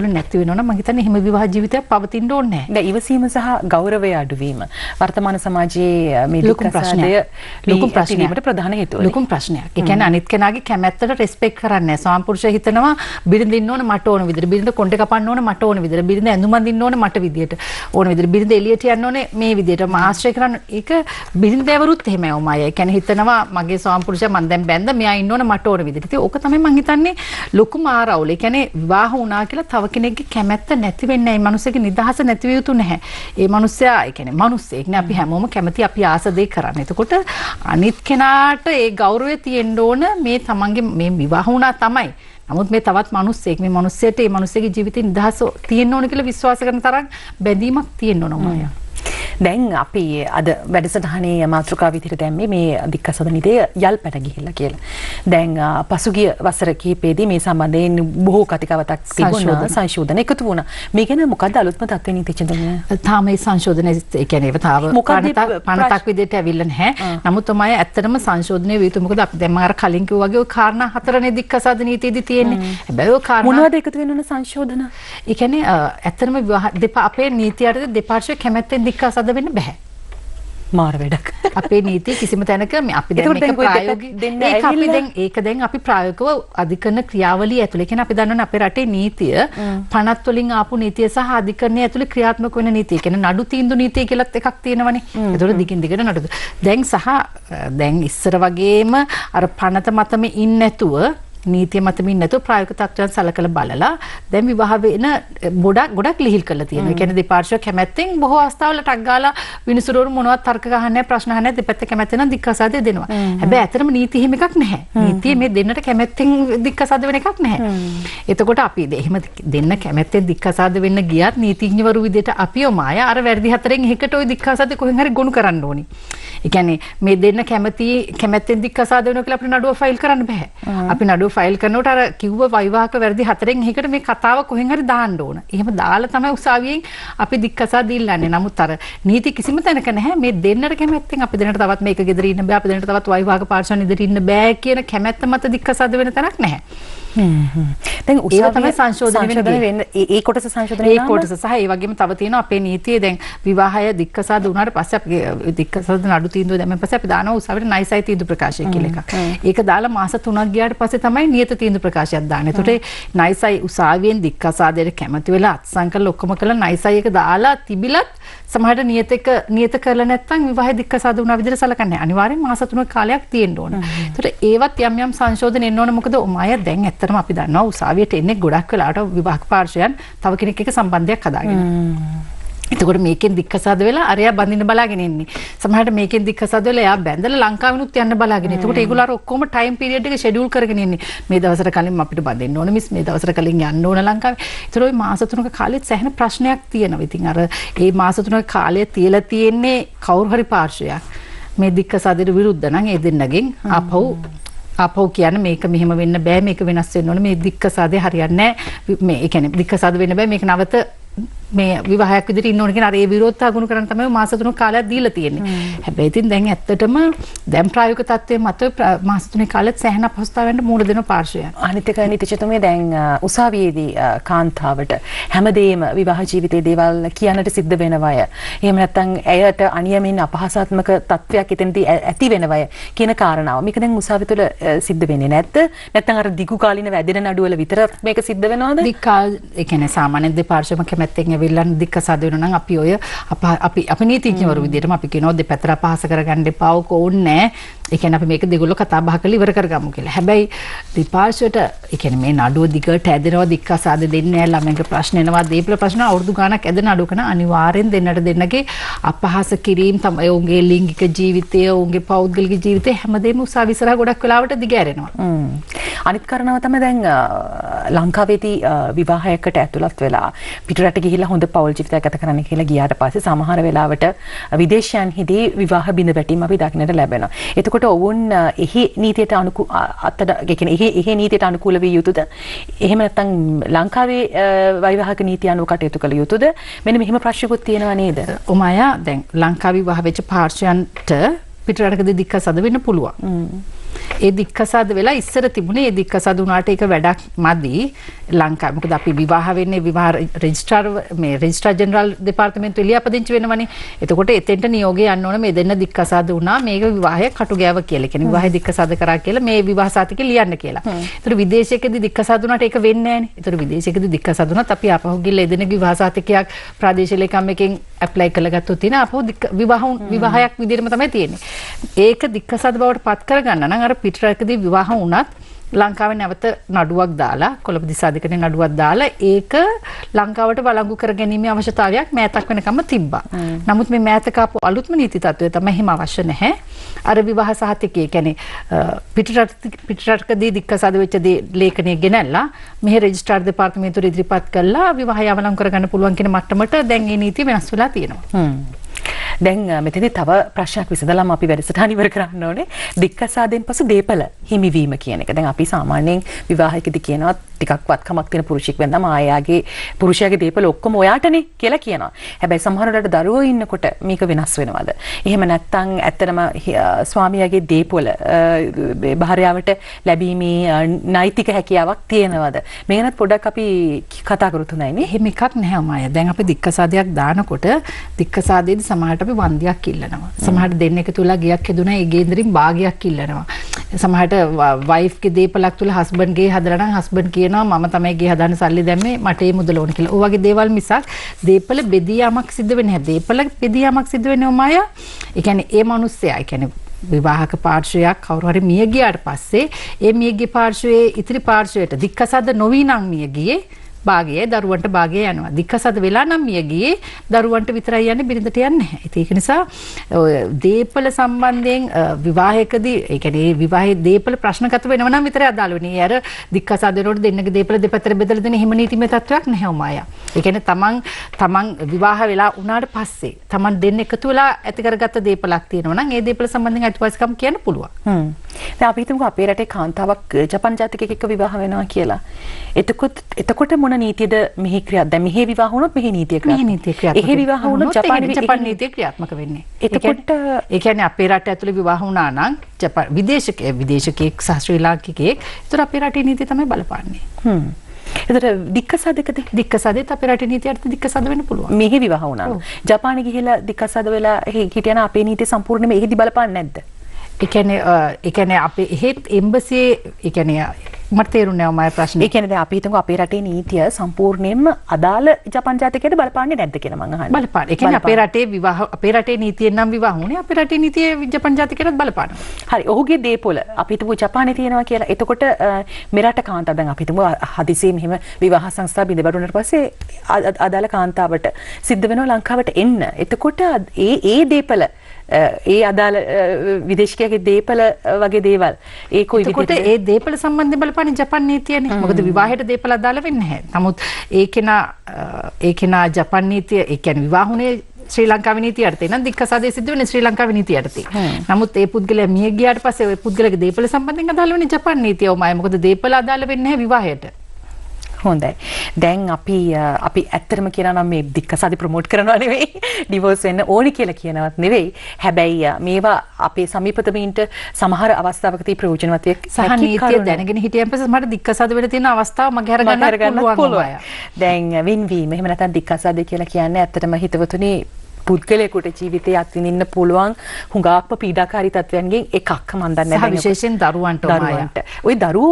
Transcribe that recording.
නැති වෙනවා නම් මම හිතන්නේ එහෙම විවාහ ජීවිතයක් පවතින්න ඕනේ නැහැ. දැන් ඉවසීම සහ ගෞරවය අඩුවීම වර්තමාන සමාජයේ මේ ලොකු ප්‍රශ්නයක් ප්‍රධාන හේතුව. ලොකු ප්‍රශ්නයක්. ඒ කියන්නේ අනිත් කෙනාගේ කැමැත්තට රෙස්පෙක්ට් කරන්නේ නැහැ. ස්වාමිපුරුෂය හිතනවා බිරිඳින්න ඕන මට ඕන විදිහට, බිරිඳ කොණ්ඩේ කපන්න ඕන මට ඕන විදිහට, බිරිඳ ඇඳුම් අඳින්න ඕන මට විදිහට, ඕන විදිහට, බිරිඳ එළියට යන්න ඕනේ මේ විදිහට. මම ආශ්‍රය කරන්න ඒක බිරිඳවරුත් එහෙමයි ඔමයි. ඒ කියන්නේ හිතනවා මගේ ස්වාමිපුරුෂයා මං දැන් බැඳ මෙයා ඉන්න ඕන මට ඕන විදිහට. ඉතින් ඕක තමයි මං හිතන්නේ ලොකුම ආරවුල. ඒ කියන්නේ විවාහ වුණා කියලා කෙනෙක්ගේ කැමැත්ත නැති වෙන්නේ නැහැ. ඒ මනුස්සයාගේ නිදහස නැති වෙ යුතු නැහැ. ඒ මනුස්සයා ඒ කියන්නේ මනුස්සයෙක් නේ අපි හැමෝම කැමති අපි ආස දෙයක් කරන්න. එතකොට අනිත් කෙනාට ඒ ගෞරවය තියෙන්න ඕන මේ තමන්ගේ මේ විවාහ වුණා තමයි. නමුත් මේ තවත් මනුස්සයෙක් මේ මනුස්සයට ඒ මනුස්සයාගේ ජීවිතේ නිදහස තියෙන්න ඕන කියලා විශ්වාස කරන තරම් බැඳීමක් තියෙන්න ඕන මායා. දැන් අපි අද වැඩසටහනේ මාතෘකාව විදිහට දැම්මේ මේ දික්කසද නිදේ යල්පැට ගිහිල්ලා කියලා. දැන් පසුගිය වසර කිහිපෙදී මේ සම්බන්ධයෙන් බොහෝ කතිකාවතක් තිබුණා සංශෝධන එකතු වුණා. මේ ගැන මොකද්ද අලුත්ම තත්ත්වෙ නීතිචින්තනය? තාම මේ සංශෝධන ඒ කියන්නේ ඒව තාම පනතක් විදිහට ඇවිල්ලා නැහැ. නමුත් තමයි ඇත්තටම සංශෝධනය විය යුතු. මොකද අපි දැන් මම අර කලින් කිව්වා වගේ ඔය කාරණා හතරනේ දික්කසද නීතියේදී තියෙන්නේ. හැබැයි ඔය කාරණා මොනවද එකතු වෙන සංශෝධන? ඒ කියන්නේ ඇත්තටම විවාහ අපේ නීතිය යටතේ දෙපාර්ශ්වයේ කැමැත්තෙන් දික්කසද වෙන්න බෑ. මාර වැඩක්. අපේ නීතිය කිසිම තැනක අපි දැන් මේක ප්‍රායෝගික ඒක දැන් අපි ප්‍රායෝගිකව අධිකරණ ක්‍රියාවලිය ඇතුළේ කියන්නේ අපි දන්නවනේ අපේ රටේ නීතිය පනත් වලින් ආපු නීතිය සහ අධිකරණය ඇතුළේ ක්‍රියාත්මක වෙන නීතිය. කියන්නේ නඩු තීන්දුව නීතිය කියලාත් එකක් තියෙනවනේ. ඒතකොට දිගින් දිගට නඩු. දැන් ඉස්සර වගේම අර පනත මතම ඉන්නේ නැතුව නීතිය මතමින් නැතුව ප්‍රායෝගික තත්ත්වයන් සලකලා බලලා දැන් විවාහ වෙන ගොඩක් ලිහිල් කරලා තියෙනවා. ඒ කියන්නේ දෙපාර්ශ්ව කැමැත්තෙන් බොහෝ අවස්ථාවල ටක් ගාලා විනිසුරුවරු මොනවද තර්ක ගහන්නේ ප්‍රශ්න අහන්නේ දෙපැත්ත කැමැත්තෙන් නම් දික්කසාදේ දෙනවා. හැබැයි ඇත්තටම නීති හිම එකක් නැහැ. නීතිය මේ දෙන්නට කැමැත්තෙන් දික්කසාද වෙන එකක් නැහැ. එතකොට අපි එහෙම දෙන්න කැමැත්තෙන් දික්කසාද වෙන්න ගියත් නීතිඥවරු විදිහට අපිව මාය අර වැරදි හතරෙන් එකකට ওই දික්කසාදේ කොහෙන් හරි ගොනු කරන්න ඕනි. ඒ කියන්නේ මේ දෙන්න කැමැත්තෙන් දික්කසාද වෙනවා කියලා අපිට නඩුව ෆයිල් කරන්න බෑ. අපි නඩුව ෆයිල් කරනකොට අර කිව්ව වෛවාහික වැරදි හතරෙන් එකකට මේ කතාව කොහෙන් හරි දාන්න ඕන. එහෙම දාලා තමයි උසාවියෙන් අපි දික්කසාද ඉල්ලන්නේ. නමුත් අර නීති කිසිම තැනක නැහැ මේ දෙන්නට කැමැත්තෙන් අපි දෙන්නට තවත් මේක ගෙදර ඉන්න බෑ, අපි දෙන්නට තවත් වෛවාහික පාර්ශ්වයන් ඉදිරි ඉන්න බෑ කියන කැමැත්ත මත දික්කසාද වෙන තැනක් නැහැ. දැන් උසාවිය තමයි සංශෝධනය වෙන්නේ. ඒ කොටස සංශෝධනය ඒ කොටස සහ ඒ වගේම තව තියෙනවා අපේ නීතියේ දැන් විවාහය දික්කසාද වුණාට පස්සේ අපි දික්කසාද නඩු තීන්දුව දැම්මන් පස්සේ අපි දානවා උසාවියට නයිසයි තීන්දුව ප්‍රකාශය කියලා එකක්. ඒක දාලා මාස 3ක් ගියාට පස්සේ තමයි නියත තීන්දුව ප්‍රකාශයක් දාන්නේ. ඒතකොට නයිසයි උසාවියෙන් දික්කසාදයට කැමති වෙලා අත්සන් කරලා ඔක්කොම කළා නයිසයි එක දාලා තිබිලත් සමහරට නියත කරලා නැත්නම් විවාහය දික්කසාද වුණා විදිහට සලකන්නේ. අනිවාර්යෙන් මාස 3ක කාලයක් තියෙන්න ඕන. ඒතකොට ඒවත් යම් සංශෝධන එන්න ඕන. මොකද ඔමාය දැන් ඇත්තටම අපි දන්නවා උසාවියට එන්නේ ගොඩක් වෙලාවට විවාහක පාර්ශ්වයන් තව කෙනෙක් එක්ක සම්බන්ධයක් හදාගෙන. එතකොට මේකෙන් දික්කසාද වෙලා අරයා බඳින්න බලාගෙන ඉන්නේ. සමහරට මේකෙන් දික්කසාද වෙලා එයා බැඳලා ලංකාවෙනුත් යන්න බලාගෙන. එතකොට ඒගොල්ලෝ අර ඔක්කොම ටයිම් පීරියඩ් එක ෂෙඩියුල් කරගෙන ඉන්නේ. මේ දවසට කලින් අපිට බඳින්න ඕන මිස්, මේ දවසට කලින් යන්න ඕන ලංකාවේ. ඒතකොට ওই මාස 3ක කාලෙත් සෑහෙන ප්‍රශ්නයක් තියෙනවා. ඉතින් අර මේ මාස 3ක කාලය තියලා තියෙන්නේ කවුරු හරි පාර්ශ්වයක්. මේ දික්කසාදයට විරුද්ධ නම් ඒ දෙන්නගෙන් ආපහු කියන්නේ මේක මෙහෙම වෙන්න බෑ, මේක වෙනස් වෙන්න ඕන, මේ දික්කසාදේ හරියන්නේ නැහැ. මේ ඒ කියන්නේ දික්කසාද වෙන්න බෑ, මේක නැවත මේ විවාහයක් විදිහට ඉන්න ඕන කියන අර ඒ විරෝධතා ගුණ කරන් තමයි මාස 3ක කාලයක් දීලා තියෙන්නේ. හැබැයි ඉතින් දැන් ඇත්තටම දැන් ප්‍රායෝගික තත්ත්වයේ මත මාස 3ක කාලෙත් සෑහෙන අපහසුතාවයන්ට මුහුණ දෙන පාර්ශ්වයන්. අනිත් එක නීතිචතුමේ දැන් උසාවියේදී කාන්තාවට හැමදේම විවාහ ජීවිතයේ දේවල් කියන්නට සිද්ධ වෙනවය. එහෙම නැත්නම් ඇයට අනියමින් අපහාසාත්මක තත්ත්වයක් එතනදී ඇති වෙනවය කියන කාරණාව. මේක දැන් උසාවිය තුළ සිද්ධ වෙන්නේ නැද්ද? නැත්නම් අර දිගු කාලින වැදෙන නඩුවල විතර මේක සිද්ධ වෙනවද? ඒ කියන්නේ සාමාන්‍යයෙන් දෙපාර්ශ්වම කැමැත්තෙන් ඇවිල්ලා දික්කසාද වෙනවා නම් අපි ඔය අපි නීතිඥවරු විදිහටම අපි කියනවා දෙපැත්තට අපහාස කරගන්න එපා ඕක ඕනේ නැහැ. ඒ කියන්නේ අපි මේක දෙගොල්ලෝ කතා බහ කරලා ඉවර කරගමු කියලා. හැබැයි දෙපාර්ශ්වයට ඒ කියන්නේ මේ නඩුව දිගට ඇදෙනවා දික්කසාද දෙන්නේ නැහැ ළමයින්ගේ ප්‍රශ්න එනවා දීපල ප්‍රශ්න අවුරුදු ගාණක් ඇදෙන නඩුව කරන අනිවාර්යෙන් දෙන්නට දෙන්නගේ අපහාස කිරීම තමයි ඔවුන්ගේ ලිංගික ජීවිතය ඔවුන්ගේ පෞද්ගලික ජීවිතය හැමදේම උසාවි ඉස්සරහා ගොඩක් වෙලාවට දිගෑරෙනවා. අනිත් කාරණාව තමයි දැන් ලංකාවේදී විවාහයකට ඇතුළත් වෙලා පිටරට ගිහිල්ලා හොඳ පෞල් ජීවිතයක් ගත කරන්න කියලා ගියාට පස්සේ සමහර වෙලාවට විදේශයන්හිදී විවාහ බිඳ වැටීම අපි දකින්නට ලැබෙනවා. එතකොට ඔවුන් එහි නීතියට එහි නීතියට අනුකූල විය යුතුද? එහෙම නැත්නම් ලංකාවේ වෛවාහික නීතිය අනුව කටයුතු කළ යුතුද? මෙන්න මෙහෙම ප්‍රශ්නකුත් තියෙනවා නේද? ඔමායා දැන් ලංකාවේ විවාහ වෙච්ච පාර්ශ්වයන්ට පිටරටකදී දික්කසාද වෙන්න පුළුවන්. ඒ දික්කසාද වෙලා ඉස්සර තිබුණේ ඒ දික්කසාද වුණාට ඒක වැඩක් මදි ලංකාවේ. මොකද අපි විවාහ වෙන්නේ විවාහ රෙජිස්ට්‍රාර් ජෙනරල් දෙපාර්තමේන්තුවේ ලියාපදිංචි වෙනවනේ. එතකොට එතෙන්ට නියෝගය යන්න ඕන මේ දෙන්න දික්කසාද වුණා මේක විවාහය කටු ගෑව කියලා. කියන්නේ විවාහය දික්කසාද කරා කියලා මේ විවාහ සාතිකේ ලියන්න කියලා. ඒතර විදේශයකදී දික්කසාද වුණාට ඒක වෙන්නේ නැහැනේ. ඒතර විදේශයකදී දික්කසාද වුණත් අපි ආපහු ගිහලා එදෙනගේ විවාහ සාතිකයක් ප්‍රාදේශීය ලේකම් එකෙන් ඇප්ලයි කරගත්තොත් තියෙන ආපහු විවාහයක් විදිහටම තමයි තියෙන්නේ. ඒක දික්කසාද බවට පත් කරගන්න නම් අර පිටරටකදී විවාහ වුණත් ලංකාවේ නැවත නඩුවක් දාලා කොළඹ දිසාධිකරණේ නඩුවක් දාලා ඒක ලංකාවට වළංගු කර ගැනීමේ අවශ්‍යතාවයක් මෑතක් වෙනකම්ම තිබ්බා. නමුත් මේ මෑතක ආපු අලුත්ම නීති තත්ත්වය තමයි එහෙම අවශ්‍ය නැහැ. අර විවාහ සහතිකය කියන්නේ පිටරටකදී දික්කසාද වෙච්ච ලේඛනය ගෙනල්ලා මෙහි රෙජිස්ට්‍රාර් දෙපාර්තමේන්තුවට ඉදිරිපත් කළා විවාහය අවලංගු කරගන්න පුළුවන් කියන මට්ටමට දැන් මේ නීතිය වෙනස් වෙලා තියෙනවා. දැන් මෙතනදී තව ප්‍රශ්නයක් විසඳලාම අපි වැඩසටහන ඉවර කරන්න ඕනේ. දික්කසාදෙන් පසු දීපල හිමිවීම කියන එක. දැන් අපි සාමාන්‍යයෙන් විවාහයකදී කියනවා ටිකක් වත්කමක් තියෙන පුරුෂයෙක් වෙනනම් ආයාගේ පුරුෂයාගේ දීපල ඔක්කොම ඔයාටනේ කියලා කියනවා. හැබැයි සමහර වෙලාවට දරුවෝ ඉන්නකොට මේක වෙනස් වෙනවද? එහෙම නැත්නම් ඇත්තටම ස්වාමියාගේ දීපල භාර්යාවට ලැබීමේ නෛතික හැකියාවක් තියෙනවද? මේ ගැනත් පොඩ්ඩක් අපි කතා කරොත් හොඳයි නේ. එහෙම එකක් නැහැ මාය. දැන් අපි දික්කසාදයක් දානකොට දික්කසාදයේදී සමහරට අපි වන්දියක් ඉල්ලනවා. සමහරට දෙන්නෙක් තුලා ගියක් හදුනා ඒ ගේන්දරින් භාගයක් ඉල්ලනවා. සමහරට වයිෆ්ගේ දීපලක් තුල හස්බන්ඩ්ගේ හදලා නම් හස්බන්ඩ් කියනවා මම තමයි ගේ හදාන්න සල්ලි දැම්මේ මට ඒ මුදල ඕන කියලා. ඔය වගේ දේවල් මිසක් දීපල බෙදියාමක් සිද්ධ වෙන්නේ නැහැ. දීපල බෙදියාමක් සිද්ධ වෙන්නේ මාය. ඒ කියන්නේ ඒ මිනිස්සයා ඒ කියන්නේ විවාහක පාර්ශ්වයක් කවුරු හරි මිය ගියාට පස්සේ ඒ මියගේ පාර්ශ්වයේ ඉතිරි පාර්ශ්වයට දික්කසාද නොවි නම් මිය ගියේ භාගය දරුවන්ට භාගය යනවා. දික්කසාද වෙලා නම් මිය ගියේ දරුවන්ට විතරයි යන්නේ බිරිඳට යන්නේ නැහැ. ඒක නිසා දීපල සම්බන්ධයෙන් විවාහයකදී ඒ කියන්නේ විවාහයේ දීපල ප්‍රශ්නගත වෙනවා නම් විතරයි අදාළ වෙන්නේ. අර දික්කසාද වෙනකොට දෙන්නගේ දීපල දෙපැත්තට බෙදලා දෙන හිම නීතිමය තත්වයක් නැහැ මායා. ඒ කියන්නේ තමන් විවාහ වෙලා වුණාට පස්සේ තමන් දෙන්න එකතු වෙලා ඇති කරගත්ත දීපලක් තියෙනවා නම් ඒ දීපල සම්බන්ධයෙන් අයිතිවාසිකම් කියන්න පුළුවන්. දැන් අපි හිතමුකෝ අපේ රටේ කාන්තාවක් ජපාන් ජාතිකයෙක් එක්ක විවාහ වෙනවා කියලා. එතකොට මොන නීතියද මෙහි ක්‍රියාත්මක? දැන් මෙහි විවාහ වුණොත් මෙහි නීතිය ක්‍රියාත්මක. එහෙ විවාහ වුණොත් ජපාන් නීතිය ක්‍රියාත්මක වෙන්නේ. එතකොට ඒ කියන්නේ අපේ රට ඇතුලේ විවාහ වුණා නම් ජපාන් විදේශිකයෙක් සහ ශ්‍රී ලාංකිකයෙක් ඒතර අපේ රටේ නීතිය තමයි බලපාන්නේ. එතකොට දික්කසාදෙත් අපේ රටේ නීතියට දික්කසාද වෙන්න පුළුවන්. මෙහි විවාහ වුණා. ජපානෙ ගිහිලා දික්කසාද වෙලා හිටියන අපේ නීතිය සම්පූර්ණයෙන්ම එහෙදි බලපාන්නේ නැද්ද? ඒ කියන්නේ අපේ එහෙත් එම්බසියේ ඒ කියන්නේ මට තේරුන්නේ නැහැ මම ප්‍රශ්නේ. ඒ කියන්නේ දැන් අපි හිතමු අපේ රටේ නීතිය සම්පූර්ණයෙන්ම අදාළ ජපාන් ජාතිකයට බලපාන්නේ නැද්ද කියලා මම අහන්නේ. බලපාන. ඒ කියන්නේ අපේ රටේ විවාහ අපේ රටේ නීතියෙන් නම් විවාහ වුණේ අපේ රටේ නීතිය ජපාන් ජාතිකයටත් බලපානවා. හරි. ඔහුගේ දීපොළ අපි හිතමු ජපානයේ තියෙනවා කියලා. එතකොට මෙරට කාන්තාව දැන් අපි හිතමු හදිසියෙ මෙහෙම විවාහ සංස්ථා බිඳවරුණාට පස්සේ අදාළ කාන්තාවට සිද්ධ වෙනවා ලංකාවට එන්න. එතකොට ඒ දීපොළ ඒ අදාළ විදේශිකයාගේ දීපල වගේ දේවල් ඒ කොයි විදිහට ඒ දීපල සම්බන්ධයෙන් බලපාන්නේ ජපාන් නීතියනේ. මොකද විවාහයට දීපල අදාළ වෙන්නේ නැහැ. නමුත් ඒකේනා ජපාන් නීතිය ඒ කියන්නේ විවාහුනේ ශ්‍රී ලංකාවේ නීතිය යටතේ නම් දික්කසාදේ සිද්ධ වෙන්නේ ශ්‍රී ලංකාවේ නීතිය යටතේ. නමුත් ඒ පුද්ගලයා මිය ගියාට පස්සේ ඒ පුද්ගලයාගේ දීපල සම්බන්ධයෙන් අදාළ වෙන්නේ ජපාන් නීතියමයි. මොකද දීපල අදාළ වෙන්නේ නැහැ විවාහයට. හොඳයි. දැන් අපි ඇත්තටම කියනවා නම් මේ දික්කසාදි ප්‍රොමෝට් කරනවා නෙවෙයි ඩිවෝස් වෙන්න ඕනි කියලා කියනවත් නෙවෙයි. හැබැයි මේවා අපේ සමීපතමින්ට සමහර අවස්ථාවකදී ප්‍රයෝජනවත් වේ. සහ නීතිය දැනගෙන හිටියන් පස්සේ මට දික්කසාද වෙන්න තියෙන අවස්ථාව මගේ අරගන්න පුළුවන්. දැන් වින්වීම එහෙම නැත්නම් දික්කසාද කියලා කියන්නේ ඇත්තටම හිතවතුනි පුද්ගලයෙකුට ජීවිතේ අත්විඳින්න පුළුවන් හුඟක්ම පීඩාකාරී තත්වයන්ගෙන් එකක් මම දන්නේ නැහැ. විශේෂයෙන් දරුවන්ට. ওই දරුවෝ